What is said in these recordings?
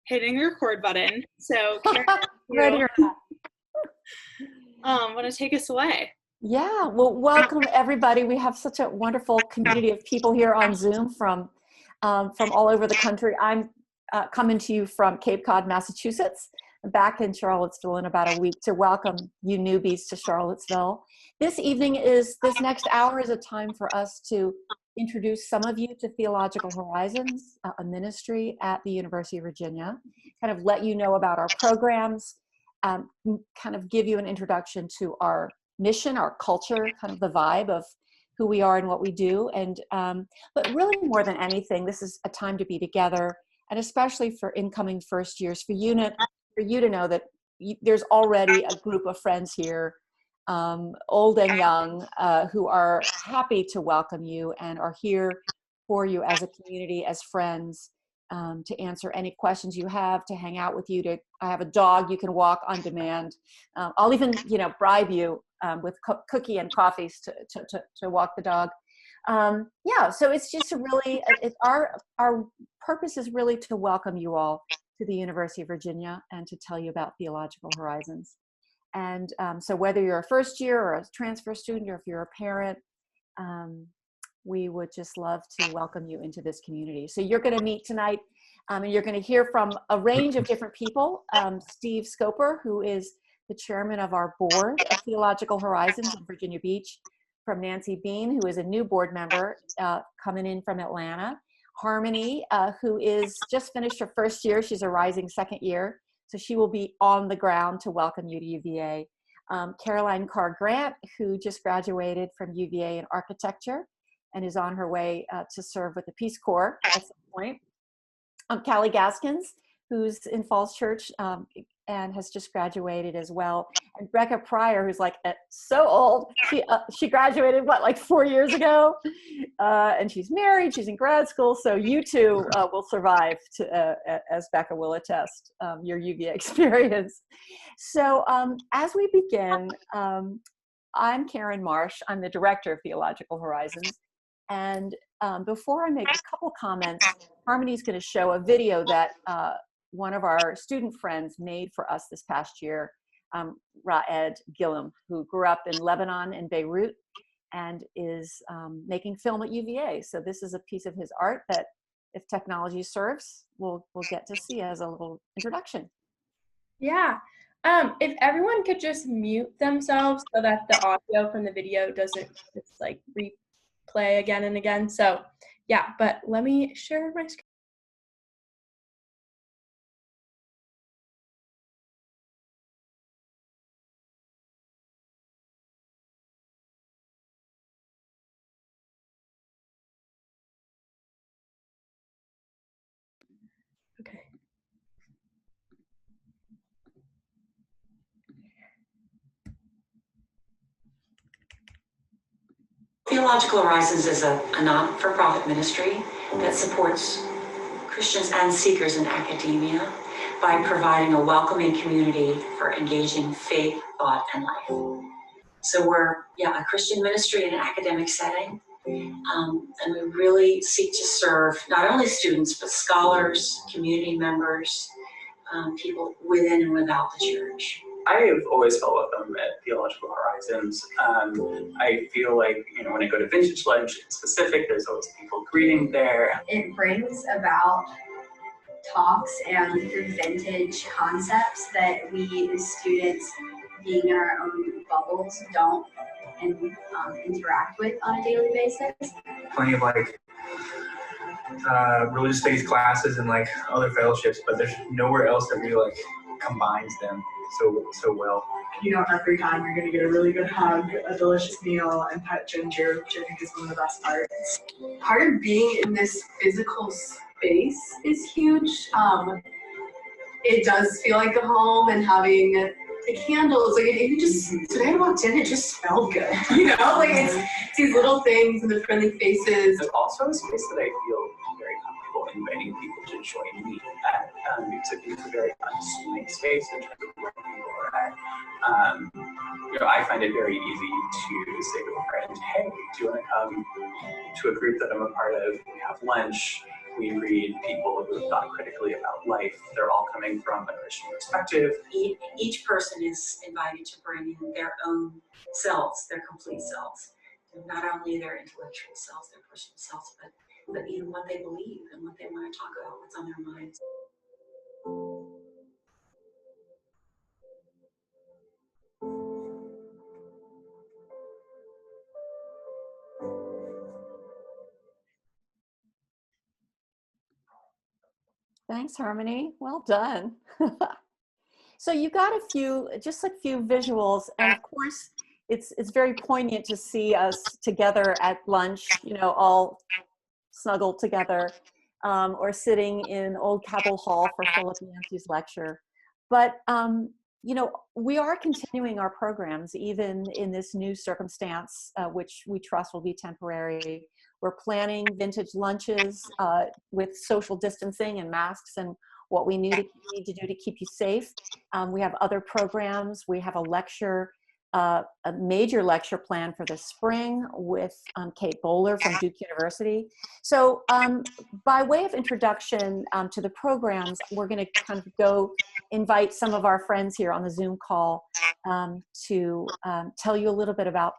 hitting the record button. So Karen, Ready or not. want to take us away? Yeah, well, welcome everybody. We have such a wonderful community of people here on Zoom from all over the country. I'm coming to you from Cape Cod, Massachusetts, back in Charlottesville in about a week to welcome you newbies to Charlottesville. This next hour is a time for us to introduce some of you to Theological Horizons, a ministry at the University of Virginia, kind of let you know about our programs, kind of give you an introduction to our mission, our culture, kind of the vibe of who we are and what we do. And but really more than anything, this is a time to be together, and especially for incoming first years, for you to know that there's already a group of friends here, old and young, who are happy to welcome you and are here for you as a community, as friends, to answer any questions you have, to hang out with you. I have a dog you can walk on demand. I'll even, bribe you with cookie and coffees to walk the dog. Yeah, so it's just our purpose is really to welcome you all to the University of Virginia and to tell you about Theological Horizons. And so whether you're a first year or a transfer student, or if you're a parent, we would just love to welcome you into this community. So you're going to meet tonight, and you're going to hear from a range of different people. Steve Scoper, who is the chairman of our board of Theological Horizons in Virginia Beach, from Nancy Bean, who is a new board member coming in from Atlanta. Harmony, who is just finished her first year. She's a rising second year, so she will be on the ground to welcome you to UVA. Caroline Carr-Grant, who just graduated from UVA in architecture and is on her way to serve with the Peace Corps at some point. Callie Gaskins, who's in Falls Church and has just graduated as well. And Becca Pryor, who's like so old. She graduated, like 4 years ago? And she's married, she's in grad school. So you two will survive, as Becca will attest, your UVA experience. So as we begin, I'm Karen Marsh. I'm the director of Theological Horizons. And before I make a couple comments, Harmony's going to show a video that one of our student friends made for us this past year, Raed Gillam, who grew up in Lebanon and Beirut and is making film at UVA. So this is a piece of his art that, if technology serves, we'll get to see as a little introduction. Yeah. If everyone could just mute themselves so that the audio from the video doesn't just like replay again and again. So yeah, but let me share my screen. Okay. Theological Horizons is a non-for-profit ministry that supports Christians and seekers in academia by providing a welcoming community for engaging faith, thought, and life. So we're a Christian ministry in an academic setting, and we really seek to serve not only students, but scholars, community members, people within and without the church. I have always felt welcome at Theological Horizons. I feel like, when I go to Vintage Lunch in specific, there's always people greeting there. It brings about talks and through vintage concepts that we as students, being in our own bubbles, don't interact with on a daily basis. Plenty of religious studies classes and other fellowships, but there's nowhere else that really combines them so well. Every time you're going to get a really good hug, a delicious meal, and pet ginger, which I think is one of the best parts. Part of being in this physical space is huge. It does feel like a home, and having the candles, today I walked in, it just smelled good. It's these little things and the friendly faces. It's also a space that I feel very comfortable inviting people to join me at. It's a very unassuming space in terms of where people are at. I find it very easy to say to a friend, hey, do you want to come to a group that I'm a part of? We have lunch. We read people who have thought critically about life. They're all coming from a Christian perspective. Each person is invited to bring in their own selves, their complete selves. Not only their intellectual selves, their personal selves, but even what they believe and what they want to talk about, what's on their minds. Thanks, Harmony. Well done. So you got a few visuals, and of course, it's very poignant to see us together at lunch, all snuggled together, or sitting in Old Capitol Hall for Philip Yancey's lecture. But we are continuing our programs even in this new circumstance, which we trust will be temporary. We're planning vintage lunches with social distancing and masks and what we need to do to keep you safe. We have other programs. We have a major lecture plan for the spring with Kate Bowler from Duke University. So by way of introduction to the programs, we're going to kind of go invite some of our friends here on the Zoom call to tell you a little bit about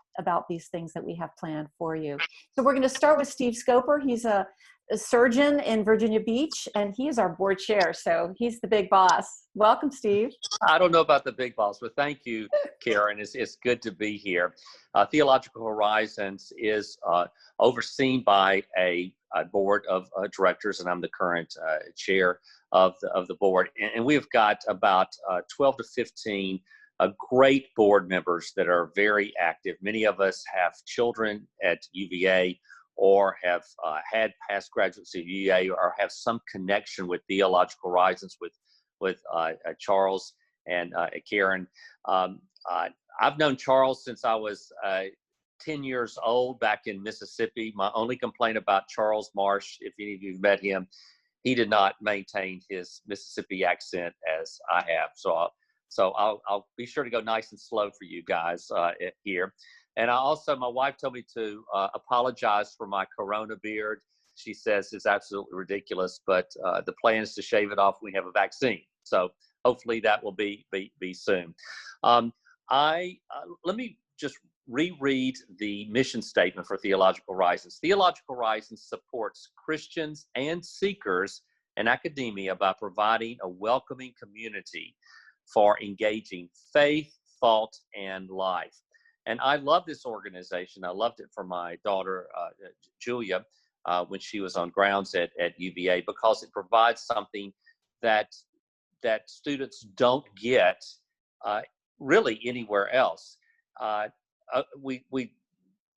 these things that we have planned for you. So we're going to start with Steve Scoper. He's a surgeon in Virginia Beach, and he is our board chair, so he's the big boss. Welcome, Steve. I don't know about the big boss, but thank you, Karen. It's good to be here. Theological Horizons is overseen by a board of directors, and I'm the current chair of the board. And we've got about 12 to 15 great board members that are very active. Many of us have children at UVA, or have had past graduates at UVA, or have some connection with Theological Horizons with Charles and Karen. I've known Charles since I was 10 years old back in Mississippi. My only complaint about Charles Marsh, if any of you have met him, he did not maintain his Mississippi accent as I have. So I'll be sure to go nice and slow for you guys here. And my wife told me to apologize for my Corona beard. She says it's absolutely ridiculous, but the plan is to shave it off when we have a vaccine. So hopefully that will be soon. Let me just reread the mission statement for Theological Horizons. Theological Horizons supports Christians and seekers in academia by providing a welcoming community for engaging faith, thought, and life. And I love this organization. I loved it for my daughter, Julia, when she was on grounds at UVA, because it provides something that students don't get really anywhere else.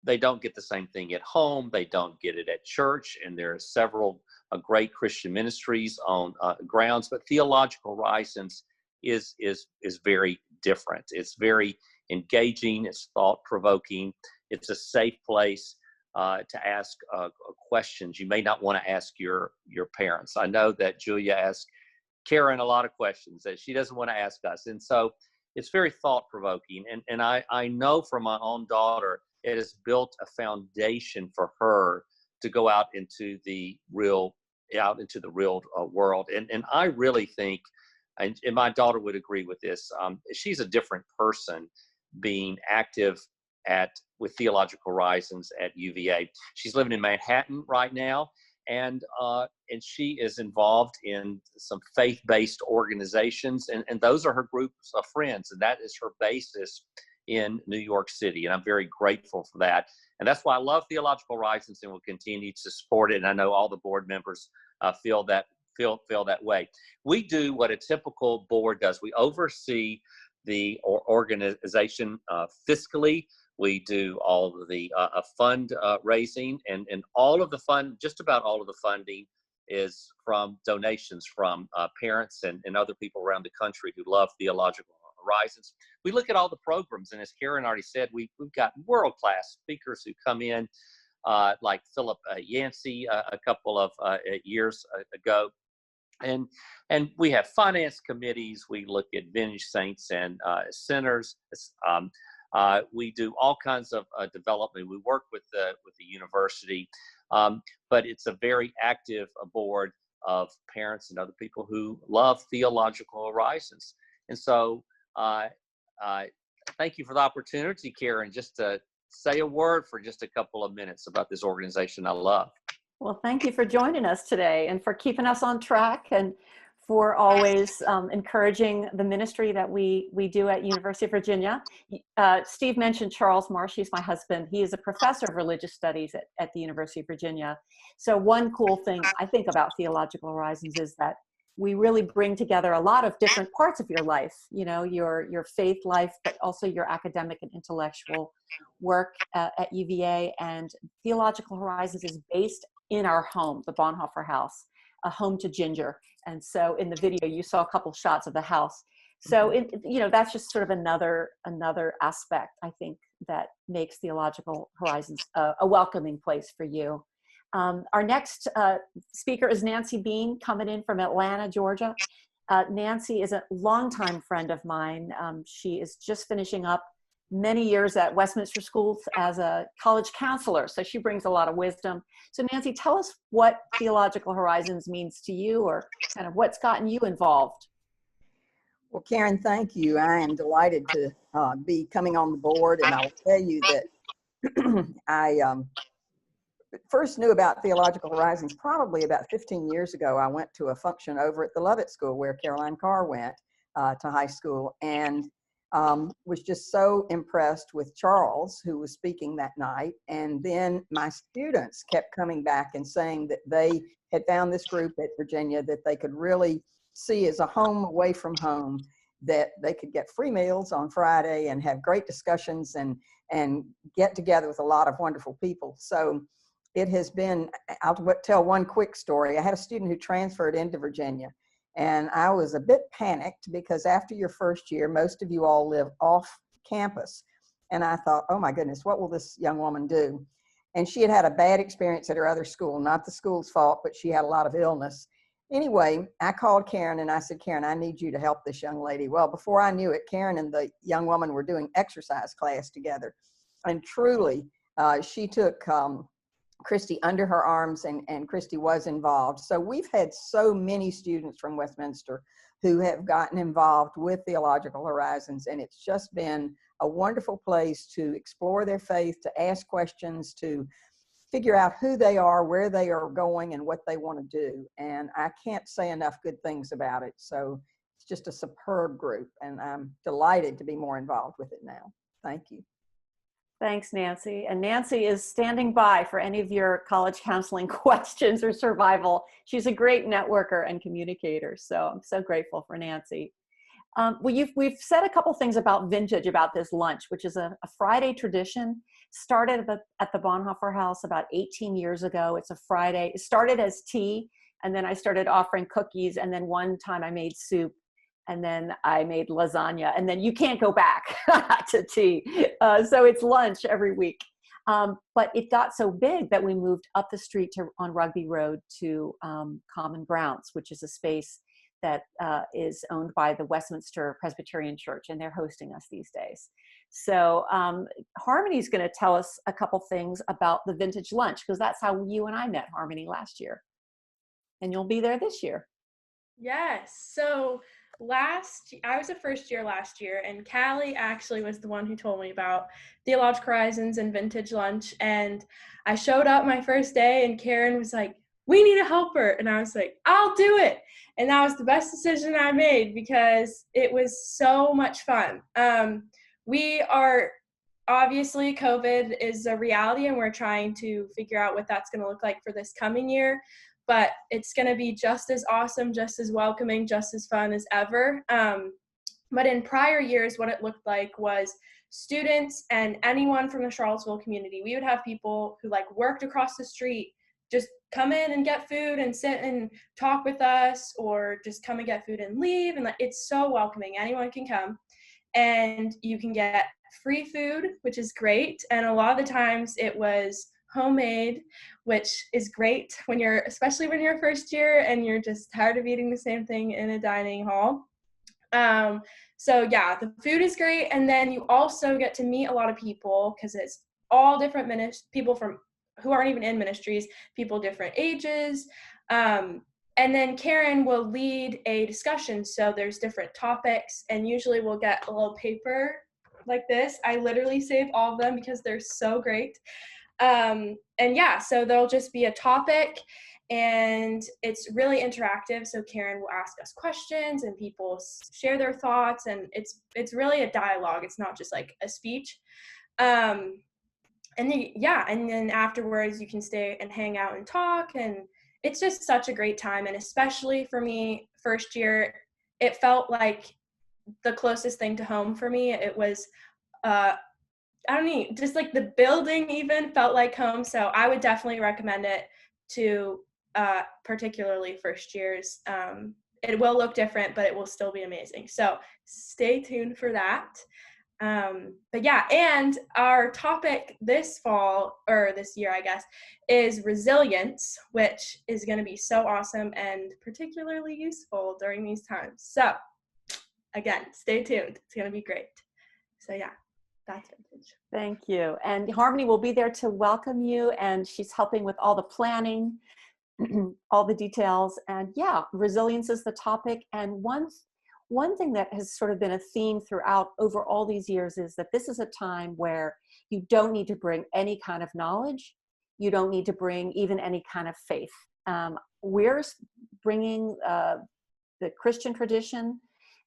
They don't get the same thing at home. They don't get it at church. And there are several great Christian ministries on grounds, but Theological Horizons is very different. It's very engaging. It's thought-provoking. It's a safe place to ask questions you may not want to ask your parents. I know that Julia asked Karen a lot of questions that she doesn't want to ask us, and so it's very thought-provoking. And I know from my own daughter, it has built a foundation for her to go out into the real world. And I really think, and my daughter would agree with this, she's a different person being active with Theological Horizons at UVA. She's living in Manhattan right now, and she is involved in some faith-based organizations, and those are her groups of friends, and that is her basis in New York City, and I'm very grateful for that. And that's why I love Theological Horizons and will continue to support it, and I know all the board members feel that way. We do what a typical board does. We oversee the organization fiscally. We do all of the fund raising, and all of the just about all of the funding is from donations from parents and other people around the country who love Theological Horizons. We look at all the programs, and as Karen already said, we've got world-class speakers who come in, like Philip Yancey a couple of years ago. And we have finance committees. We look at vintage saints and sinners. We do all kinds of development. We work with the university. But it's a very active board of parents and other people who love Theological Horizons. And so thank you for the opportunity, Karen, just to say a word for just a couple of minutes about this organization I love. Well, thank you for joining us today and for keeping us on track and for always encouraging the ministry that we do at University of Virginia. Steve mentioned Charles Marsh. He's my husband. He is a professor of religious studies at the University of Virginia. So one cool thing I think about Theological Horizons is that we really bring together a lot of different parts of your life, you know, your faith life, but also your academic and intellectual work at UVA. And Theological Horizons is based in our home, the Bonhoeffer House, a home to Ginger. And so in the video, you saw a couple shots of the house. So, you know, that's just sort of another aspect, I think, that makes Theological Horizons a welcoming place for you. Our next speaker is Nancy Bean, coming in from Atlanta, Georgia. Nancy is a longtime friend of mine. She is just finishing up many years at Westminster Schools as a college counselor, so she brings a lot of wisdom. So Nancy, tell us what Theological Horizons means to you, or kind of what's gotten you involved. Well, Karen, thank you. I am delighted to be coming on the board, and I'll tell you that I first knew about Theological Horizons probably about 15 years ago. I went to a function over at the Lovett School where Caroline Carr went to high school, and was just so impressed with Charles, who was speaking that night. And then my students kept coming back and saying that they had found this group at Virginia that they could really see as a home away from home, that they could get free meals on Friday and have great discussions and get together with a lot of wonderful people. So it has been, I'll tell one quick story. I had a student who transferred into Virginia, and I was a bit panicked because after your first year, most of you all live off campus. And I thought, oh my goodness, what will this young woman do? And she had had a bad experience at her other school, not the school's fault, but she had a lot of illness. Anyway, I called Karen and I said, Karen, I need you to help this young lady. Well, before I knew it, Karen and the young woman were doing exercise class together. And truly, she took Christy under her arms, and Christy was involved. So we've had so many students from Westminster who have gotten involved with Theological Horizons, and it's just been a wonderful place to explore their faith, to ask questions, to figure out who they are, where they are going, and what they want to do. And I can't say enough good things about it. So it's just a superb group, and I'm delighted to be more involved with it now. Thank you. Thanks, Nancy. And Nancy is standing by for any of your college counseling questions or survival. She's a great networker and communicator, so I'm so grateful for Nancy. Well, we've said a couple things about Vintage, about this lunch, which is a Friday tradition. Started at the Bonhoeffer House about 18 years ago. It's a Friday. It started as tea, and then I started offering cookies, and then one time I made soup, and then I made lasagna, and then you can't go back to tea. So it's lunch every week. But it got so big that we moved up the street on Rugby Road to Common Grounds, which is a space that is owned by the Westminster Presbyterian Church, and they're hosting us these days. So Harmony's going to tell us a couple things about the Vintage Lunch, because that's how you and I met, Harmony, last year. And you'll be there this year. Yes. So I was a first year last year, and Callie actually was the one who told me about Theological Horizons and Vintage Lunch. And I showed up my first day, and Karen was like, we need a helper. And I was like, I'll do it. And that was the best decision I made, because it was so much fun. We are, obviously, COVID is a reality, and we're trying to figure out what that's going to look like for this coming year. But it's going to be just as awesome, just as welcoming, just as fun as ever. But in prior years, what it looked like was students and anyone from the Charlottesville community. We would have people who worked across the street just come in and get food and sit and talk with us, or just come and get food and leave. And it's so welcoming. Anyone can come, and you can get free food, which is great. And a lot of the times it was homemade, which is great especially when you're first year and you're just tired of eating the same thing in a dining hall. So yeah, the food is great. And then you also get to meet a lot of people, because it's all different people from who aren't even in ministries, people different ages. And then Karen will lead a discussion. So there's different topics, and usually we'll get a little paper like this. I literally save all of them because they're so great. And yeah, so there'll just be a topic, and it's really interactive. So Karen will ask us questions and people share their thoughts, and it's really a dialogue. It's not just like a speech. And then, yeah, and then afterwards you can stay and hang out and talk, and it's just such a great time. And especially for me, first year, it felt like the closest thing to home for me. It was, I don't know, just like the building even felt like home. So I would definitely recommend it to particularly first years. It will look different, but it will still be amazing. So stay tuned for that. But yeah, and our topic this fall, or this year, I guess, is resilience, which is going to be so awesome and particularly useful during these times. So again, stay tuned. It's going to be great. So yeah, that's Vintage. Thank you. And Harmony will be there to welcome you, and she's helping with all the planning, all the details. And yeah, resilience is the topic. And one thing that has sort of been a theme throughout over all these years is that this is a time where you don't need to bring any kind of knowledge. You don't need to bring even any kind of faith. We're bringing the Christian tradition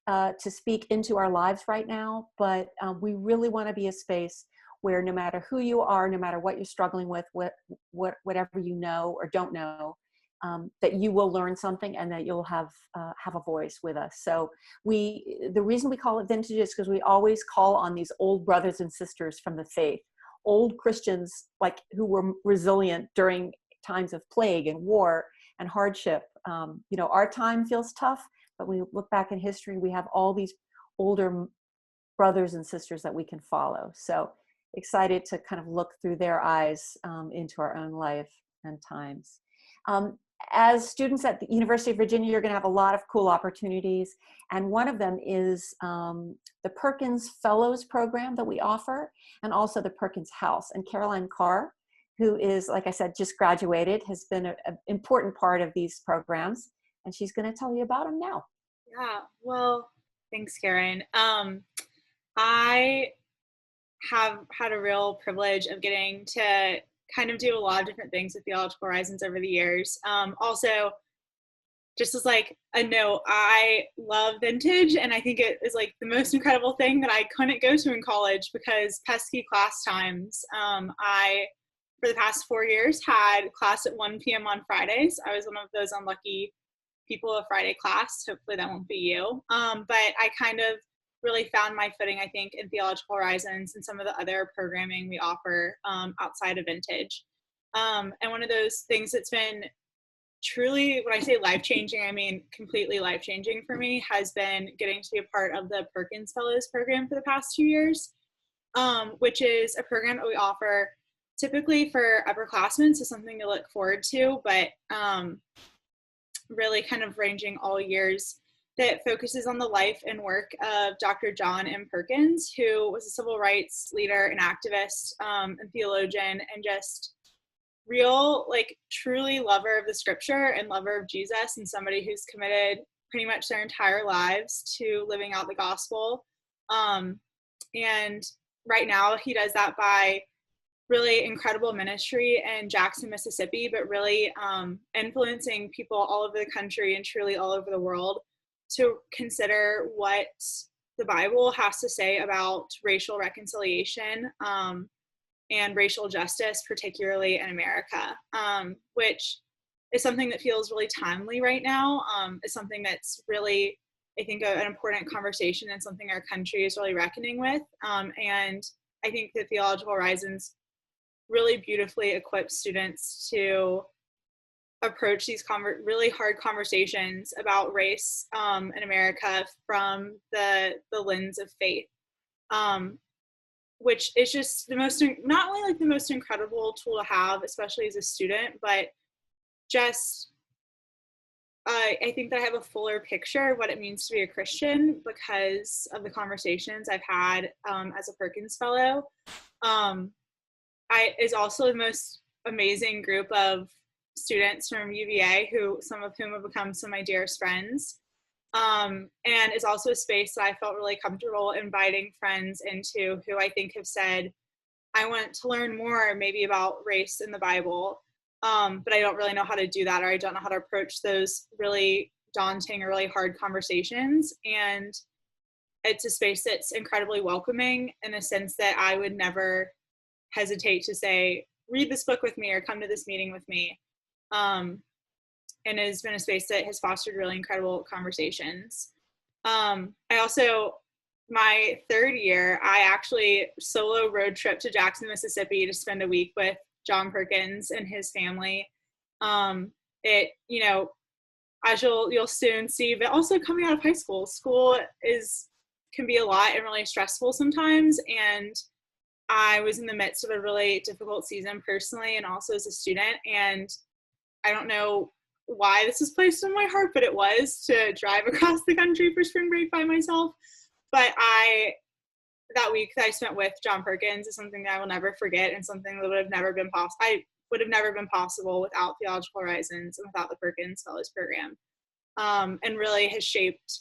to speak into our lives right now, but we really want to be a space where no matter who you are, no matter what you're struggling with, whatever you know or don't know, that you will learn something and that you'll have a voice with us. So the reason we call it Vintage is because we always call on these old brothers and sisters from the faith, old Christians like who were resilient during times of plague and war and hardship. Our time feels tough, but when we look back in history, we have all these older brothers and sisters that we can follow. So excited to kind of look through their eyes into our own life and times. As students at the University of Virginia, you're going to have a lot of cool opportunities. And one of them is the Perkins Fellows program that we offer, and also the Perkins House. And Caroline Carr, who is, like I said, just graduated, has been an important part of these programs. And she's going to tell you about them now. Yeah, well, thanks, Karen. I have had a real privilege of getting to kind of do a lot of different things with Theological Horizons over the years. Also, just as like a note, I love Vintage, and I think it is like the most incredible thing that I couldn't go to in college because pesky class times. I, for the past 4 years, had class at 1 p.m. on Fridays. I was one of those unlucky people of Friday class. Hopefully that won't be you. But I kind of really found my footing, I think, in Theological Horizons and some of the other programming we offer outside of Vintage. And one of those things that's been truly, when I say life-changing, I mean completely life-changing for me, has been getting to be a part of the Perkins Fellows program for the past 2 years, which is a program that we offer typically for upperclassmen, so something to look forward to, but really kind of ranging all years, that focuses on the life and work of Dr. John M. Perkins, who was a civil rights leader and activist and theologian, and just real, like, truly lover of the scripture and lover of Jesus, and somebody who's committed pretty much their entire lives to living out the gospel. And right now he does that by really incredible ministry in Jackson, Mississippi, but really influencing people all over the country and truly all over the world to consider what the Bible has to say about racial reconciliation and racial justice, particularly in America, which is something that feels really timely right now. It's something that's really, I think, an important conversation and something our country is really reckoning with. And I think that Theological Horizons really beautifully equips students to approach these really hard conversations about race in America from the lens of faith, which is just the most, not only like the most incredible tool to have, especially as a student, but just I think that I have a fuller picture of what it means to be a Christian because of the conversations I've had as a Perkins Fellow. Is also the most amazing group of students from UVA, some of whom have become some of my dearest friends. And it's also a space that I felt really comfortable inviting friends into who I think have said, I want to learn more maybe about race in the Bible, but I don't really know how to do that, or I don't know how to approach those really daunting or really hard conversations. And it's a space that's incredibly welcoming in a sense that I would never hesitate to say, read this book with me or come to this meeting with me. And it has been a space that has fostered really incredible conversations. I also, my third year, I actually solo road trip to Jackson, Mississippi to spend a week with John Perkins and his family. It, you know, as you'll soon see, but also coming out of high school, can be a lot and really stressful sometimes. And I was in the midst of a really difficult season personally and also as a student. And I don't know why this was placed on my heart, but it was to drive across the country for spring break by myself. But that week that I spent with John Perkins is something that I will never forget, and something that would have never been possible without Theological Horizons and without the Perkins Fellows Program. And really has shaped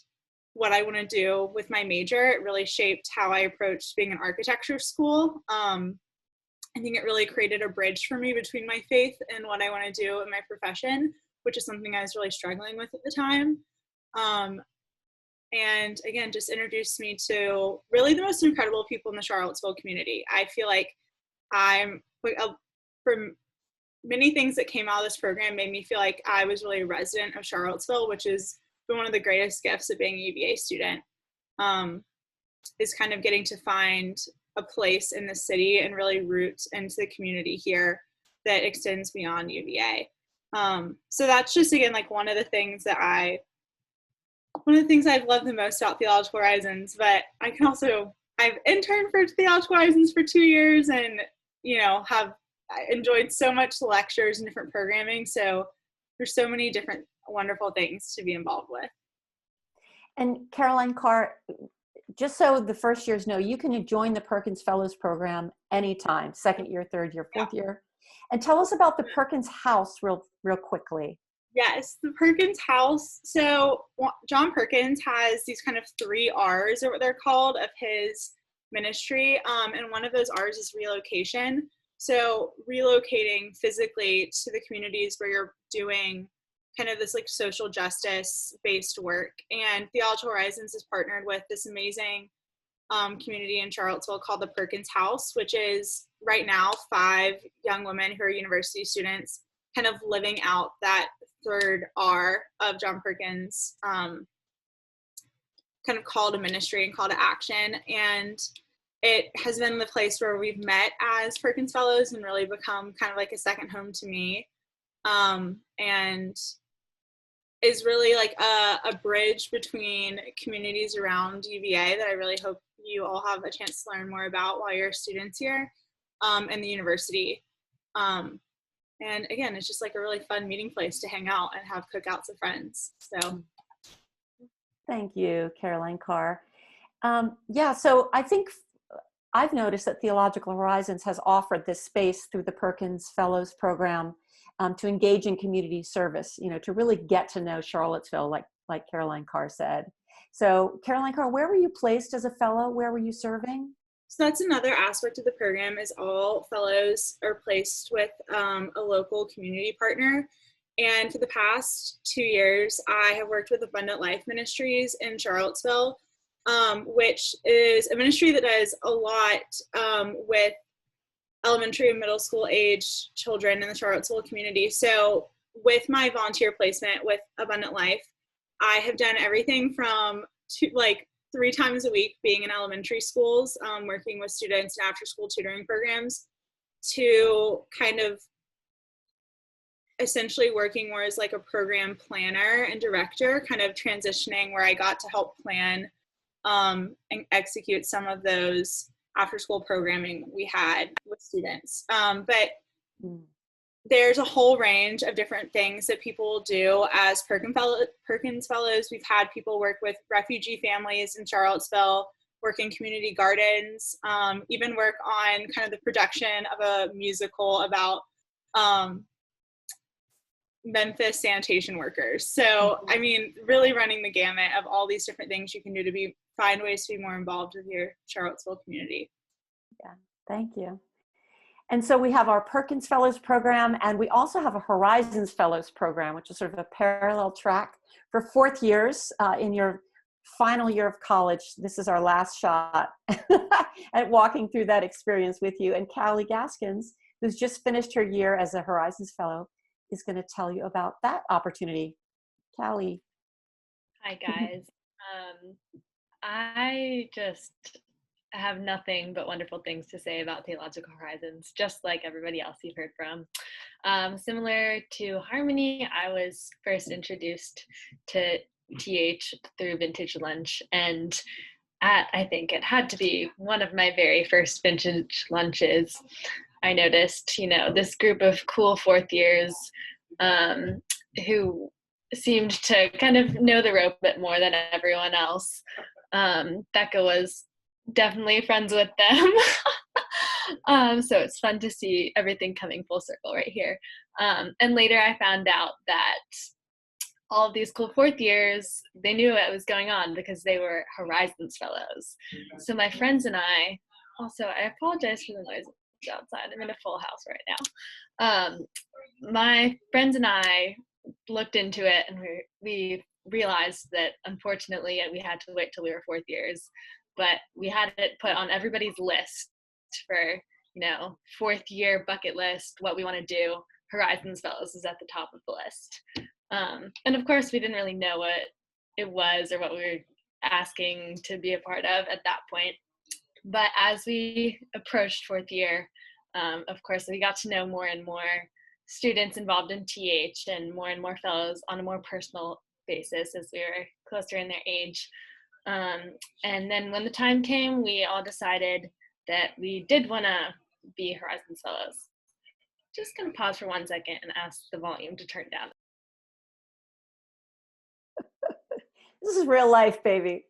what I want to do with my major. It really shaped how I approached being an architecture school. I think it really created a bridge for me between my faith and what I want to do in my profession, which is something I was really struggling with at the time. And again, just introduced me to really the most incredible people in the Charlottesville community. I feel like from many things that came out of this program made me feel like I was really a resident of Charlottesville, which has been one of the greatest gifts of being a UVA student, is kind of getting to find a place in the city and really root into the community here that extends beyond UVA. So that's just, again, like one of the things I've loved the most about Theological Horizons. But I've interned for Theological Horizons for 2 years, and have enjoyed so much the lectures and different programming. So there's so many different wonderful things to be involved with. And Caroline Carr, just so the first years know, you can join the Perkins Fellows Program anytime, second year, third year, fourth year. And tell us about the Perkins House real quickly. Yes, the Perkins House. So John Perkins has these kind of 3 R's, or what they're called, of his ministry. And one of those R's is relocation. So relocating physically to the communities where you're doing kind of this like social justice based work. And Theological Horizons is partnered with this amazing community in Charlottesville called the Perkins House, which is right now 5 young women who are university students kind of living out that 3rd R of John Perkins' kind of call to ministry and call to action. And it has been the place where we've met as Perkins Fellows and really become kind of like a second home to me. And is really like a bridge between communities around UVA that I really hope you all have a chance to learn more about while you're students here, and the university. And again, it's just like a really fun meeting place to hang out and have cookouts with friends. So. Thank you, Caroline Carr. So I think I've noticed that Theological Horizons has offered this space through the Perkins Fellows Program to engage in community service, to really get to know Charlottesville, like Caroline Carr said. So Caroline Carr, where were you placed as a fellow? Where were you serving? So that's another aspect of the program, is all fellows are placed with a local community partner. And for the past 2 years, I have worked with Abundant Life Ministries in Charlottesville, which is a ministry that does a lot with elementary and middle school age children in the Charlottesville community. So with my volunteer placement with Abundant Life, I have done everything from 3 times a week being in elementary schools, working with students in after school tutoring programs, to kind of essentially working more as like a program planner and director, kind of transitioning where I got to help plan and execute some of those after school programming we had with students. But there's a whole range of different things that people do as Perkins Fellows. We've had people work with refugee families in Charlottesville, work in community gardens, even work on kind of the production of a musical about Memphis sanitation workers. So, I mean, really running the gamut of all these different things you can do to find ways to be more involved with your Charlottesville community. Yeah, thank you. And so we have our Perkins Fellows program, and we also have a Horizons Fellows program, which is sort of a parallel track for fourth years in your final year of college. This is our last shot at walking through that experience with you. And Callie Gaskins, who's just finished her year as a Horizons Fellow, is going to tell you about that opportunity. Callie. Hi, guys. I just have nothing but wonderful things to say about Theological Horizons, just like everybody else you've heard from. Similar to Harmony, I was first introduced to TH through Vintage Lunch, and I think it had to be one of my very first vintage lunches. I noticed, this group of cool fourth years who seemed to kind of know the rope a bit more than everyone else. Becca was definitely friends with them. So it's fun to see everything coming full circle right here. And later I found out that all of these cool fourth years, they knew what was going on because they were Horizons Fellows. So my friends and I, also, I apologize for the noise outside. I'm in a full house right now. My friends and I looked into it, and we realized that unfortunately we had to wait till we were fourth years, but we had it put on everybody's list for, fourth year bucket list, what we want to do. Horizons Fellows is at the top of the list. And of course we didn't really know what it was or what we were asking to be a part of at that point. But as we approached fourth year, of course, we got to know more and more students involved in TH and more fellows on a more personal basis as we were closer in their age. And then when the time came, we all decided that we did want to be Horizons Fellows. Just going to pause for 1 second and ask the volume to turn down. This is real life, baby.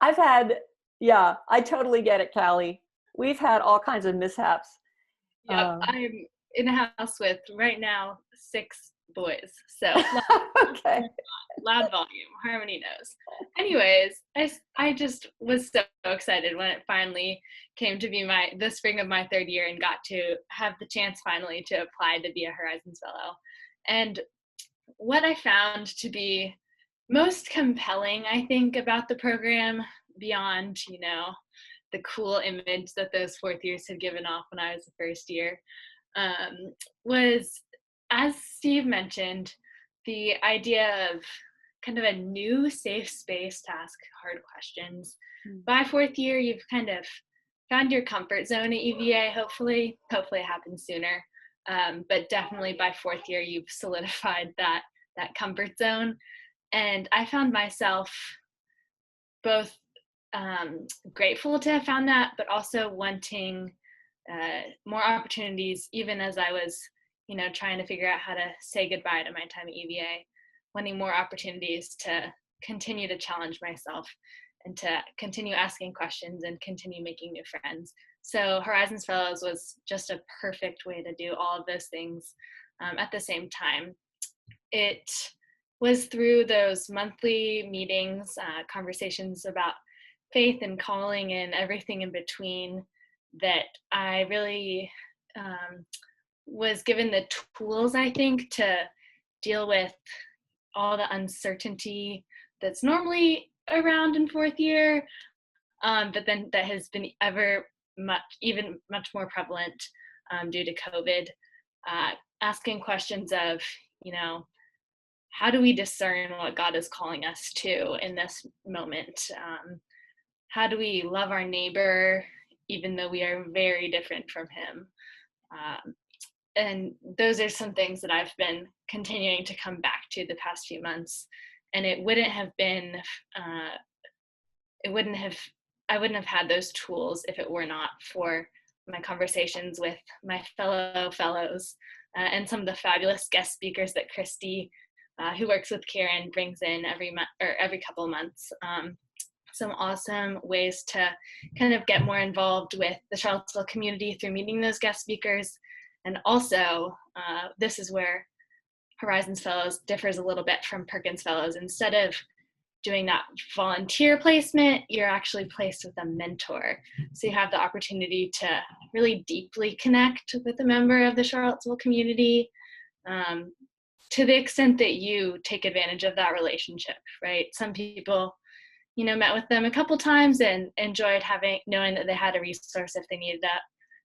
I totally get it, Callie. We've had all kinds of mishaps. Yep, I'm in a house with, right now, 6 boys. So okay. Loud volume. Harmony knows. Anyways, I just was so excited when it finally came to be the spring of my third year and got to have the chance finally to apply to be a Horizons Fellow. And what I found to be most compelling, I think, about the program, beyond, the cool image that those fourth years had given off when I was the first year, was, as Steve mentioned, the idea of kind of a new safe space to ask hard questions. By fourth year, you've kind of found your comfort zone at UVA, hopefully it happens sooner. But definitely by fourth year, you've solidified that comfort zone. And I found myself both grateful to have found that, but also wanting more opportunities, even as I was, trying to figure out how to say goodbye to my time at UVA, wanting more opportunities to continue to challenge myself and to continue asking questions and continue making new friends. So Horizons Fellows was just a perfect way to do all of those things at the same time. It was through those monthly meetings, conversations about faith and calling and everything in between, that I really was given the tools, I think, to deal with all the uncertainty that's normally around in fourth year, but then that has been even much more prevalent due to COVID. Asking questions of, how do we discern what God is calling us to in this moment? How do we love our neighbor even though we are very different from him? And those are some things that I've been continuing to come back to the past few months. And I wouldn't have had those tools if it were not for my conversations with my fellow fellows and some of the fabulous guest speakers that Christy, who works with Karen, brings in every couple of months. Some awesome ways to kind of get more involved with the Charlottesville community through meeting those guest speakers, And also, this is where Horizons Fellows differs a little bit from Perkins Fellows. Instead of doing that volunteer placement, you're actually placed with a mentor. So you have the opportunity to really deeply connect with a member of the Charlottesville community, to the extent that you take advantage of that relationship, right? Some people, met with them a couple times and enjoyed knowing that they had a resource if they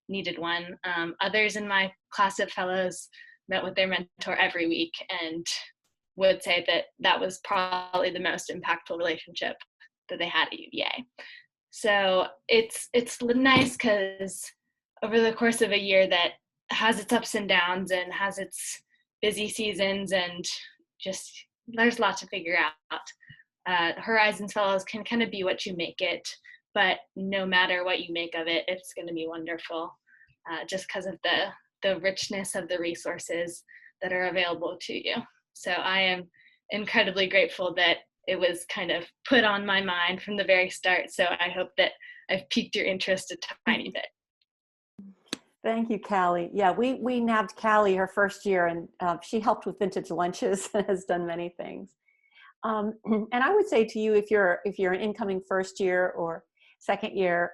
needed one. Others in my class of fellows met with their mentor every week and would say that that was probably the most impactful relationship that they had at UVA. So it's nice because over the course of a year that has its ups and downs and has its busy seasons and just there's a lot to figure out. Horizons Fellows can kind of be what you make it, but no matter what you make of it, it's going to be wonderful, just because of the richness of the resources that are available to you. So I am incredibly grateful that it was kind of put on my mind from the very start. So I hope that I've piqued your interest a tiny bit. Thank you, Callie. Yeah, we nabbed Callie her first year, and she helped with vintage lunches and has done many things. And I would say to you, if you're an incoming first year or second year,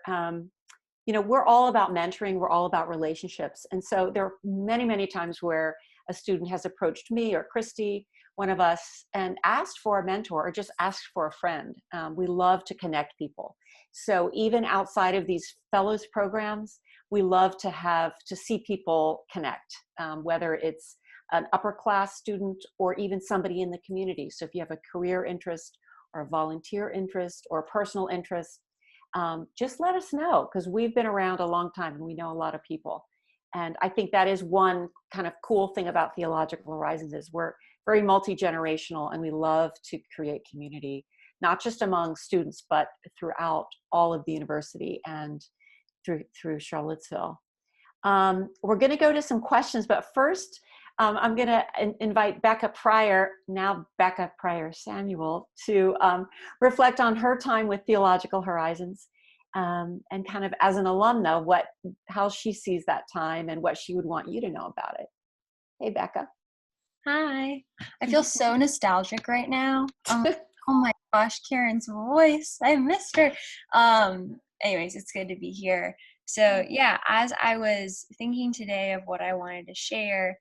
we're all about mentoring. We're all about relationships. And so there are many, many times where a student has approached me or Christy, one of us, and asked for a mentor or just asked for a friend. We love to connect people. So even outside of these fellows programs, we love to see people connect, whether it's an upper class student or even somebody in the community. So if you have a career interest or a volunteer interest or a personal interest, just let us know, because we've been around a long time and we know a lot of people. And I think that is one kind of cool thing about Theological Horizons is we're very multi-generational and we love to create community, not just among students, but throughout all of the university and through Charlottesville. We're going to go to some questions, but first I'm going to invite Becca Pryor Samuel to reflect on her time with Theological Horizons and kind of as an alumna, how she sees that time and what she would want you to know about it. Hey, Becca. Hi. I feel so nostalgic right now. Oh my gosh, Karen's voice. I missed her. Anyways, it's good to be here. So yeah, as I was thinking today of what I wanted to share,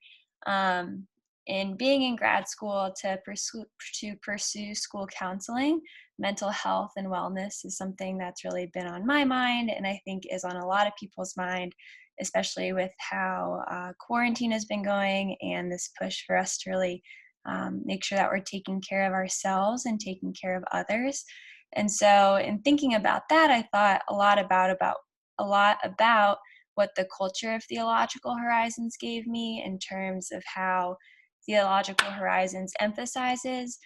in being in grad school to pursue school counseling, mental health and wellness is something that's really been on my mind, and I think is on a lot of people's mind, especially with how quarantine has been going and this push for us to really make sure that we're taking care of ourselves and taking care of others. And so in thinking about that, I thought a lot about what the culture of Theological Horizons gave me in terms of how Theological Horizons emphasizes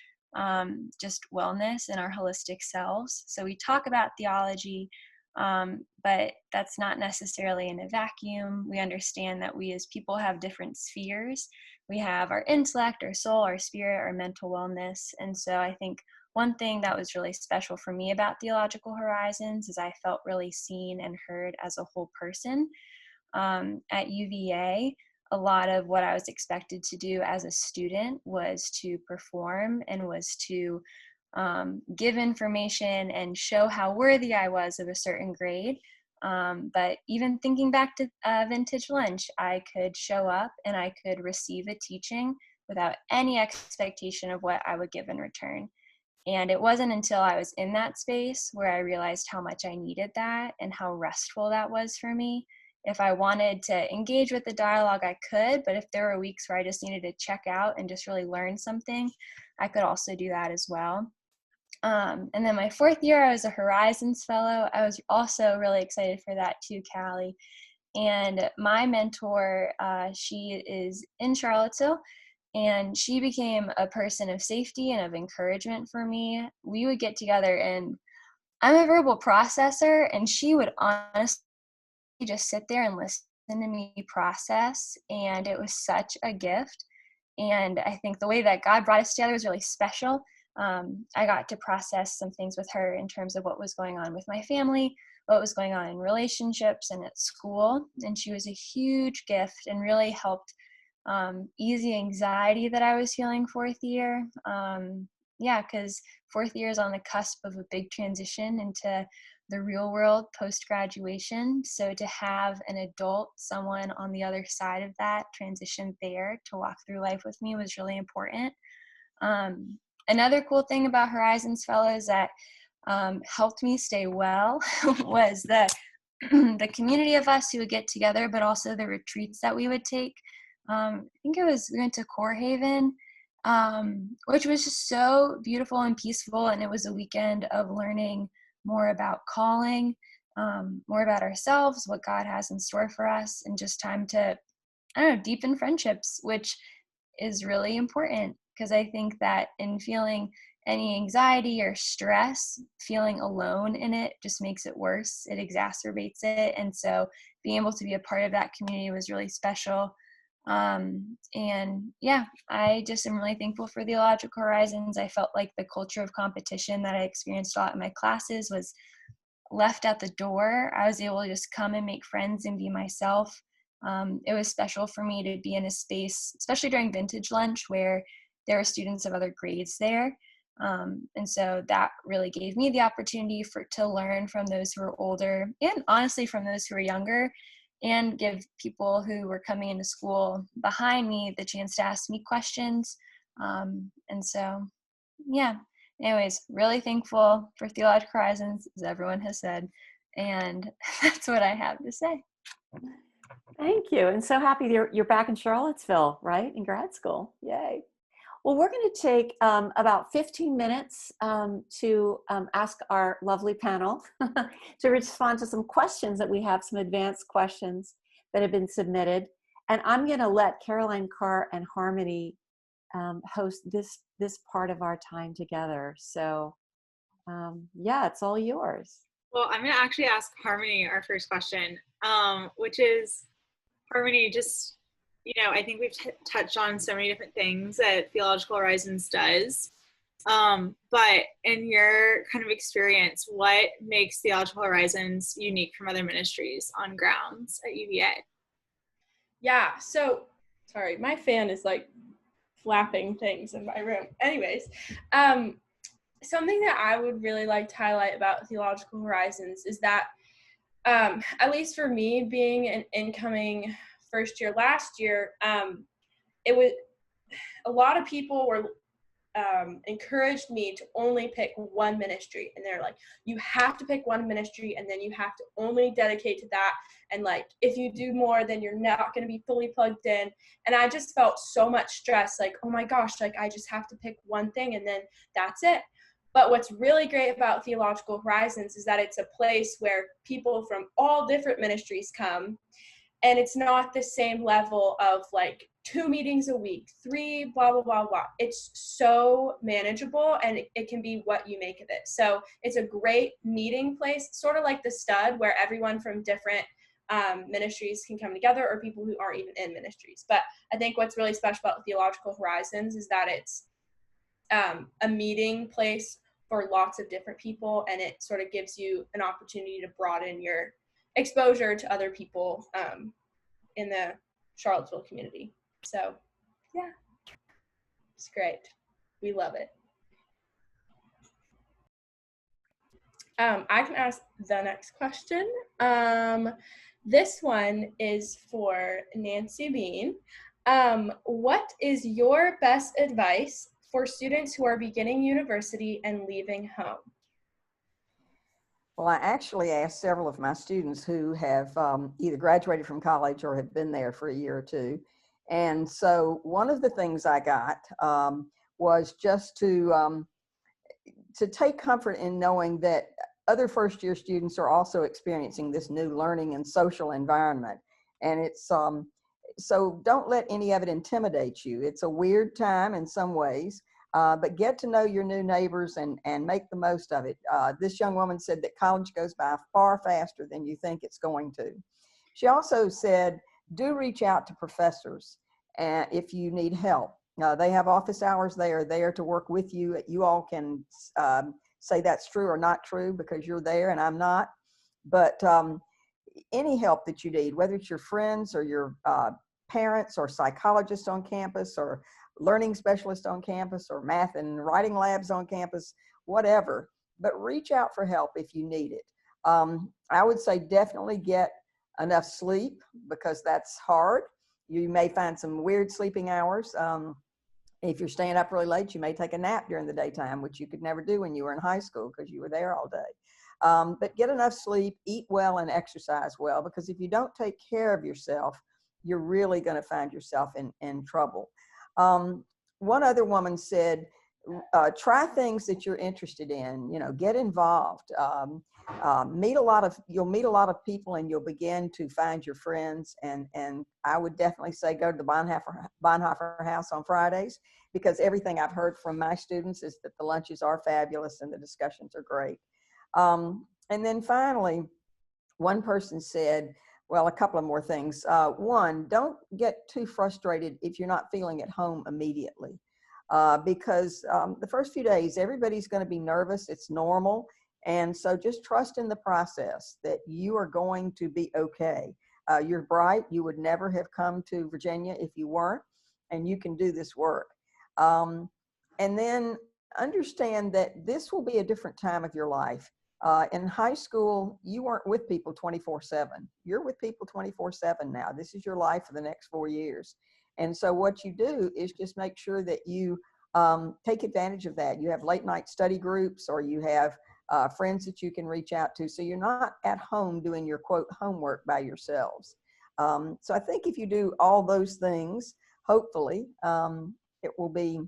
just wellness in our holistic selves. So we talk about theology, but that's not necessarily in a vacuum. We understand that we as people have different spheres. We have our intellect, our soul, our spirit, our mental wellness. And so I think one thing that was really special for me about Theological Horizons is I felt really seen and heard as a whole person. At UVA, a lot of what I was expected to do as a student was to perform and was to give information and show how worthy I was of a certain grade. But even thinking back to vintage lunch, I could show up and I could receive a teaching without any expectation of what I would give in return. And it wasn't until I was in that space where I realized how much I needed that and how restful that was for me. If I wanted to engage with the dialogue, I could, but if there were weeks where I just needed to check out and just really learn something, I could also do that as well. And then my fourth year, I was a Horizons Fellow. I was also really excited for that too, Callie. And my mentor, she is in Charlottesville, and she became a person of safety and of encouragement for me. We would get together, and I'm a verbal processor, and she would honestly just sit there and listen to me process, and it was such a gift. And I think the way that God brought us together was really special. I got to process some things with her in terms of what was going on with my family, what was going on in relationships and at school. And she was a huge gift and really helped ease the anxiety that I was feeling fourth year. Because fourth year is on the cusp of a big transition into the real world post-graduation. So to have an adult, someone on the other side of that transition there to walk through life with me was really important. Another cool thing about Horizons Fellows that helped me stay well was the community of us who would get together, but also the retreats that we would take. I think we went to Core Haven, which was just so beautiful and peaceful. And it was a weekend of learning more about calling, more about ourselves, what God has in store for us, and just time to, deepen friendships, which is really important, because I think that in feeling any anxiety or stress, feeling alone in it just makes it worse. It exacerbates it. And so being able to be a part of that community was really special. I just am really thankful for Theological Horizons. I felt like the culture of competition that I experienced a lot in my classes was left at the door. I was able to just come and make friends and be myself. It was special for me to be in a space, especially during vintage lunch, where there were students of other grades there. And so that really gave me the opportunity to learn from those who were older, and honestly from those who were younger, and give people who were coming into school behind me the chance to ask me questions. Anyways, really thankful for Theological Horizons, as everyone has said. And that's what I have to say. Thank you. And so happy you're back in Charlottesville, right? In grad school. Yay. Well, we're going to take about 15 minutes to ask our lovely panel to respond to some questions that we have, some advanced questions that have been submitted. And I'm going to let Caroline Carr and Harmony host this part of our time together. So it's all yours. Well, I'm going to actually ask Harmony our first question, which is, Harmony, just, I think we've touched on so many different things that Theological Horizons does. But in your kind of experience, what makes Theological Horizons unique from other ministries on grounds at UVA? Yeah, so, sorry, my fan is like flapping things in my room. Anyways, something that I would really like to highlight about Theological Horizons is that, at least for me, being an incoming first year last year, it was a lot of people were encouraged me to only pick one ministry, and they're like, you have to pick one ministry, and then you have to only dedicate to that, and like if you do more, then you're not going to be fully plugged in. And I just felt so much stress, like, oh my gosh, like I just have to pick one thing and then that's it. But what's really great about Theological Horizons is that it's a place where people from all different ministries come, and it's not the same level of like 2 meetings a week, 3, blah, blah, blah, blah. It's so manageable, and it can be what you make of it. So it's a great meeting place, sort of like the Stud, where everyone from different ministries can come together, or people who aren't even in ministries. But I think what's really special about Theological Horizons is that it's a meeting place for lots of different people, and it sort of gives you an opportunity to broaden your exposure to other people in the Charlottesville community. So yeah, it's great. We love it. I can ask the next question. This one is for Nancy Bean. What is your best advice for students who are beginning university and leaving home? Well, I actually asked several of my students who have either graduated from college or have been there for a year or two. And so one of the things I got was just to take comfort in knowing that other first-year students are also experiencing this new learning and social environment. And it's so don't let any of it intimidate you. It's a weird time in some ways, but get to know your new neighbors and make the most of it. This young woman said that college goes by far faster than you think it's going to. She also said, do reach out to professors if you need help. They have office hours. They are there to work with you. You all can say that's true or not true because you're there and I'm not. But any help that you need, whether it's your friends or your parents or psychologists on campus or learning specialists on campus or math and writing labs on campus, whatever, but reach out for help if you need it. I would say definitely get enough sleep because that's hard. You may find some weird sleeping hours. If you're staying up really late, you may take a nap during the daytime, which you could never do when you were in high school because you were there all day. But get enough sleep, eat well, and exercise well, because if you don't take care of yourself, you're really going to find yourself in trouble. One other woman said, try things that you're interested in, get involved. You'll meet a lot of people and you'll begin to find your friends. And I would definitely say go to the Bonhoeffer House on Fridays, because everything I've heard from my students is that the lunches are fabulous and the discussions are great. And then finally, one person said, well, a couple of more things. One, don't get too frustrated if you're not feeling at home immediately. Because the first few days, everybody's going to be nervous. It's normal. And so just trust in the process that you are going to be okay. You're bright. You would never have come to Virginia if you weren't, and you can do this work. And then understand that this will be a different time of your life. In high school, you weren't with people 24/7. You're with people 24/7 now. This is your life for the next 4 years. And so what you do is just make sure that you take advantage of that. You have late night study groups, or you have friends that you can reach out to. So you're not at home doing your quote homework by yourselves. So I think if you do all those things, hopefully it'll be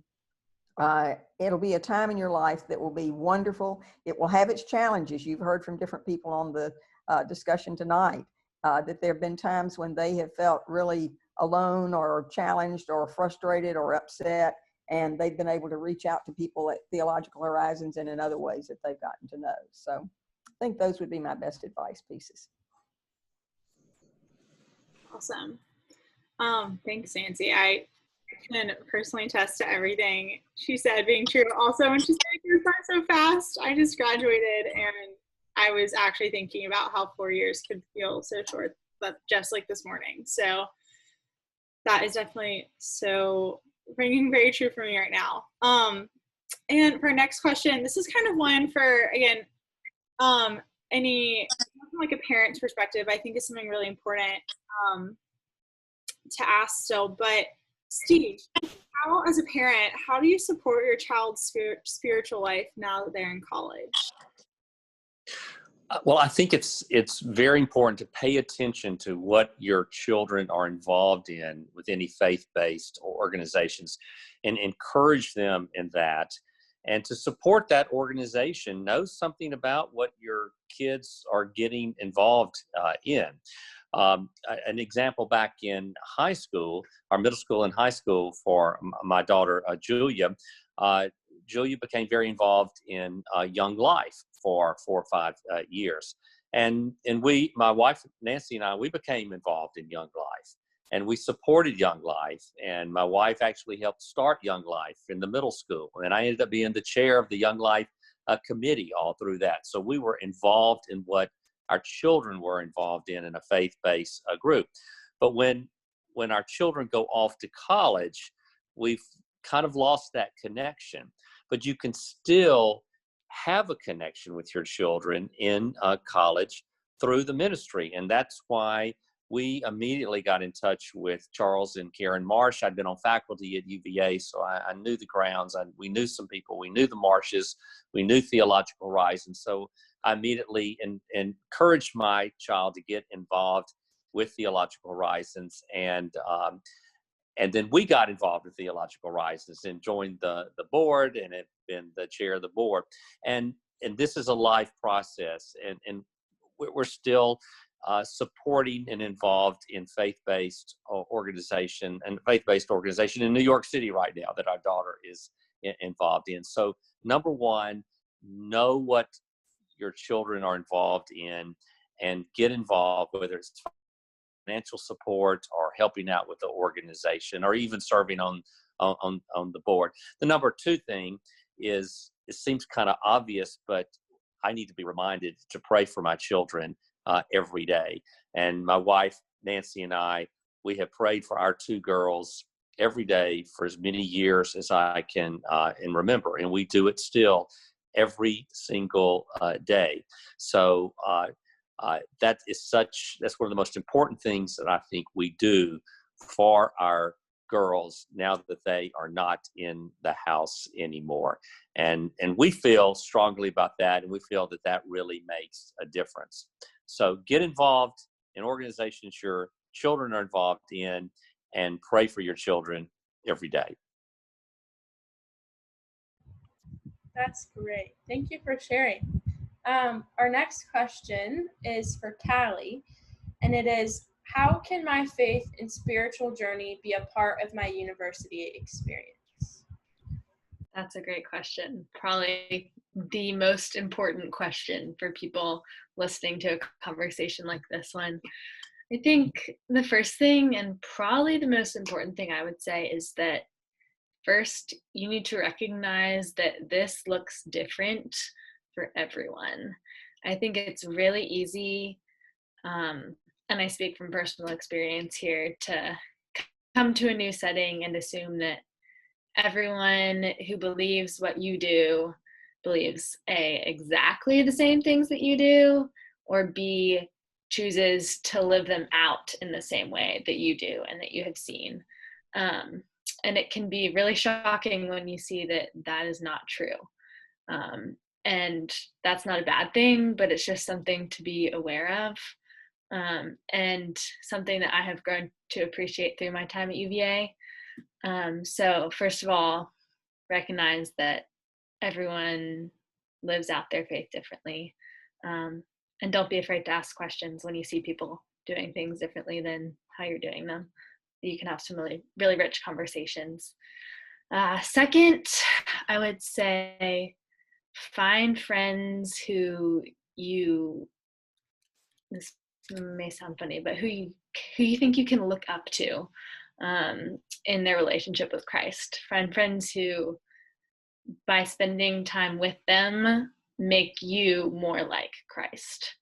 a time in your life that will be wonderful. It will have its challenges. You've heard from different people on the discussion tonight that there have been times when they have felt really alone or challenged or frustrated or upset, and they've been able to reach out to people at Theological Horizons and in other ways that they've gotten to know. So I think those would be my best advice pieces. Awesome. Thanks, Nancy. I can personally attest to everything she said being true. Also, when she said it goes by so fast, I just graduated and I was actually thinking about how 4 years could feel so short, but just like this morning. So that is definitely so ringing very true for me right now. And for our next question, this is kind of one for, again, any, from like a parent's perspective, I think is something really important to ask still. But Steve, how, as a parent, how do you support your child's spiritual life now that they're in college? Well, I think it's very important to pay attention to what your children are involved in with any faith-based organizations and encourage them in that. And to support that organization, know something about what your kids are getting involved in. An example back in high school, our middle school and high school for my daughter, Julia, Julia became very involved in Young Life for 4 or 5 years. And my wife, Nancy, and I, we became involved in Young Life. And we supported Young Life. And my wife actually helped start Young Life in the middle school. And I ended up being the chair of the Young Life committee all through that. So we were involved in what our children were involved in a faith-based group. But when our children go off to college, we've kind of lost that connection. But you can still have a connection with your children in college through the ministry. And that's why we immediately got in touch with Charles and Karen Marsh. I'd been on faculty at UVA, so I knew the grounds. We knew some people. We knew the Marshes. We knew Theological Horizons. So I immediately encouraged my child to get involved with Theological Horizons. And then we got involved with Theological Horizons and joined the board and have been the chair of the board. And this is a life process. And we're still supporting and involved in faith-based organization in New York City right now that our daughter is involved in. So number one, know what your children are involved in and get involved, whether it's financial support or helping out with the organization or even serving on on the board. The number two thing is, it seems kind of obvious, but I need to be reminded to pray for my children every day. And my wife, Nancy, and I, we have prayed for our two girls every day for as many years as I can and remember. And we do it still every single day. So that's one of the most important things that I think we do for our girls now that they are not in the house anymore. And we feel strongly about that, and we feel that that really makes a difference. So get involved in organizations your children are involved in, and pray for your children every day. That's great. Thank you for sharing. Our next question is for Callie, and it is, how can my faith and spiritual journey be a part of my university experience? That's a great question. Probably the most important question for people listening to a conversation like this one. I think the first thing, and probably the most important thing I would say, is that first, you need to recognize that this looks different for everyone. I think it's really easy, and I speak from personal experience here, to come to a new setting and assume that everyone who believes what you do believes A, exactly the same things that you do, or B, chooses to live them out in the same way that you do and that you have seen. And it can be really shocking when you see that that is not true. And that's not a bad thing, but it's just something to be aware of. And something that I have grown to appreciate through my time at UVA. So first of all, recognize that everyone lives out their faith differently. And don't be afraid to ask questions when you see people doing things differently than how you're doing them. You can have some really, really rich conversations. Second, I would say find friends who this may sound funny, but who you think you can look up to in their relationship with Christ. Find friends who, by spending time with them, make you more like Christ.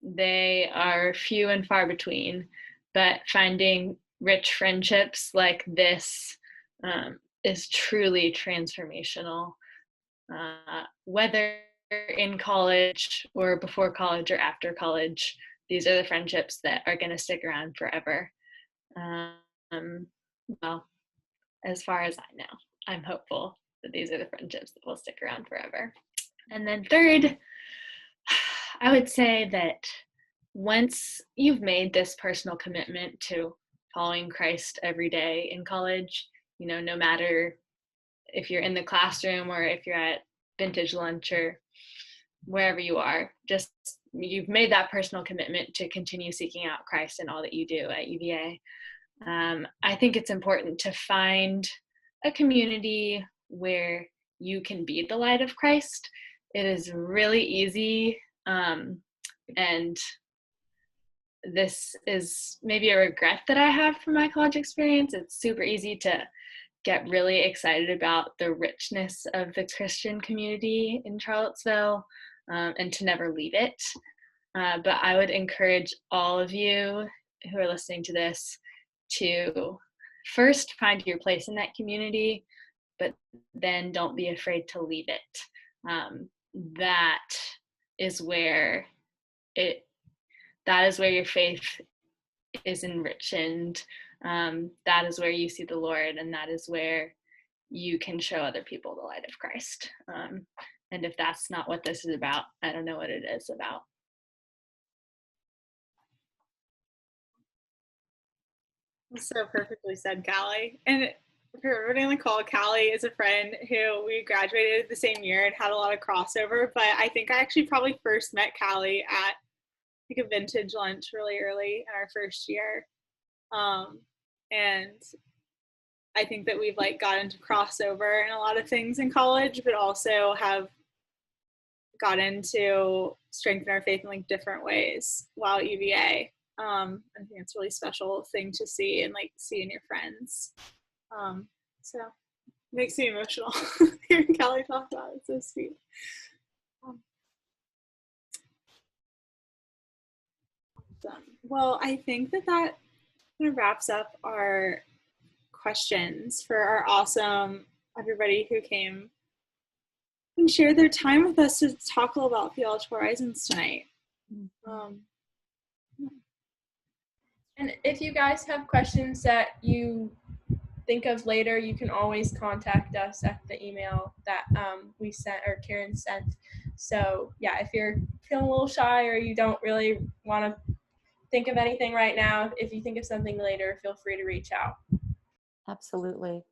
They are few and far between, but finding rich friendships like this is truly transformational. Whether in college or before college or after college, these are the friendships that are going to stick around forever. Well, as far as I know, I'm hopeful that these are the friendships that will stick around forever. And then third, I would say that once you've made this personal commitment to following Christ every day in college, no matter if you're in the classroom or if you're at vintage lunch or wherever you are, just you've made that personal commitment to continue seeking out Christ in all that you do at UVA. I think it's important to find a community where you can be the light of Christ. It is really easy, and this is maybe a regret that I have from my college experience. It's super easy to get really excited about the richness of the Christian community in Charlottesville, and to never leave it. But I would encourage all of you who are listening to this to first find your place in that community, but then don't be afraid to leave it. That is where your faith is enriched. That is where you see the Lord, and that is where you can show other people the light of Christ. And if that's not what this is about, I don't know what it is about. So perfectly said, Callie. And for everybody on the call, Callie is a friend who we graduated the same year and had a lot of crossover, but I think I actually probably first met Callie at like a vintage lunch really early in our first year. And I think that we've like gotten to crossover in a lot of things in college, but also have gotten to strengthen our faith in like different ways while at UVA. I think it's a really special thing to see and like see in your friends. So it makes me emotional hearing Callie talk about it. It's so sweet. Well, I think that kind of wraps up our questions for our awesome everybody who came and shared their time with us to talk a little about Theological Horizons tonight. And if you guys have questions that you think of later, you can always contact us at the email that we sent or Karen sent. So yeah, if you're feeling a little shy or you don't really want to think of anything right now, if you think of something later, feel free to reach out. Absolutely.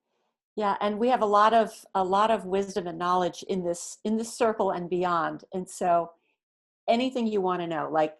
Yeah, and we have a lot of wisdom and knowledge in this circle and beyond. And so anything you want to know, like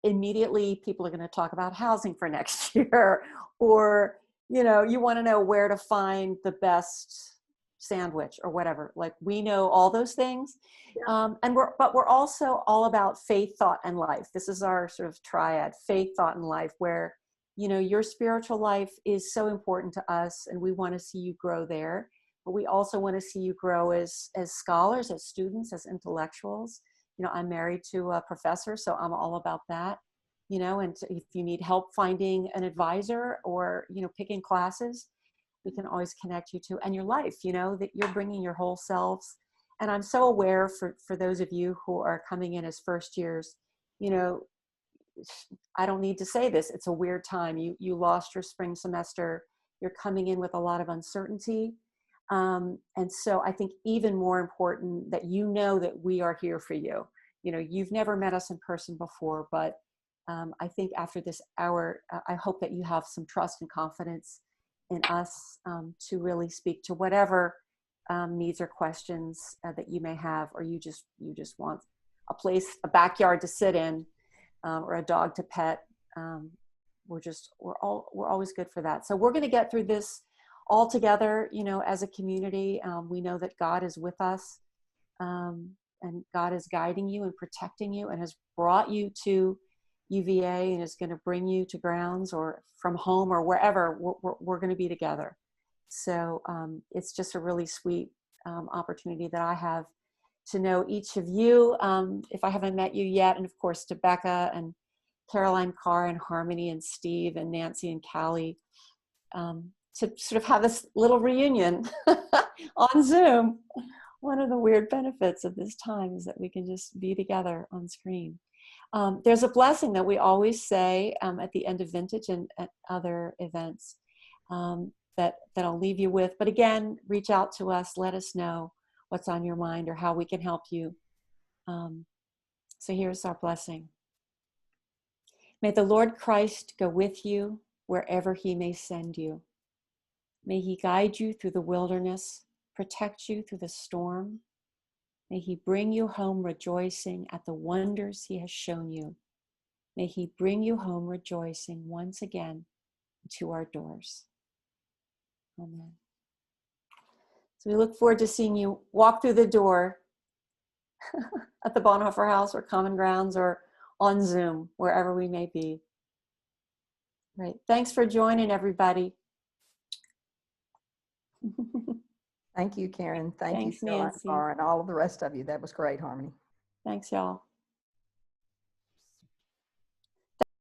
immediately people are going to talk about housing for next year, or you want to know where to find the best sandwich or whatever. Like, we know all those things. Yeah. And we're also all about faith, thought, and life. This is our sort of triad: faith, thought, and life, where your spiritual life is so important to us, and we want to see you grow there. But we also want to see you grow as scholars, as students, as intellectuals. I'm married to a professor, so I'm all about that. And if you need help finding an advisor or, picking classes, we can always connect you to, and your life, that you're bringing your whole selves. And I'm so aware for those of you who are coming in as first years, I don't need to say this. It's a weird time. You lost your spring semester. You're coming in with a lot of uncertainty. And so I think even more important that that we are here for you. You've never met us in person before, but I think after this hour, I hope that you have some trust and confidence in us to really speak to whatever needs or questions that you may have, or you just want a backyard to sit in, or a dog to pet. We're always good for that. So we're going to get through this all together, as a community. We know that God is with us, and God is guiding you and protecting you, and has brought you to UVA, and is going to bring you to grounds or from home or wherever. We're going to be together. So it's just a really sweet opportunity that I have to know each of you, if I haven't met you yet, and of course to Becca and Caroline Carr and Harmony and Steve and Nancy and Callie, to sort of have this little reunion on Zoom. One of the weird benefits of this time is that we can just be together on screen. There's a blessing that we always say at the end of Vintage and at other events that I'll leave you with. But again, reach out to us, let us know what's on your mind or how we can help you. So here's our blessing. May the Lord Christ go with you wherever he may send you. May he guide you through the wilderness, protect you through the storm. May he bring you home rejoicing at the wonders he has shown you. May he bring you home rejoicing once again to our doors. Amen. So we look forward to seeing you walk through the door at the Bonhoeffer House or Common Grounds or on Zoom, wherever we may be. Right. Thanks for joining, everybody. Thank you, Karen. Thank Thanks, you, Caroline Nancy. Carr, and all of the rest of you. That was great, Harmony. Thanks, y'all.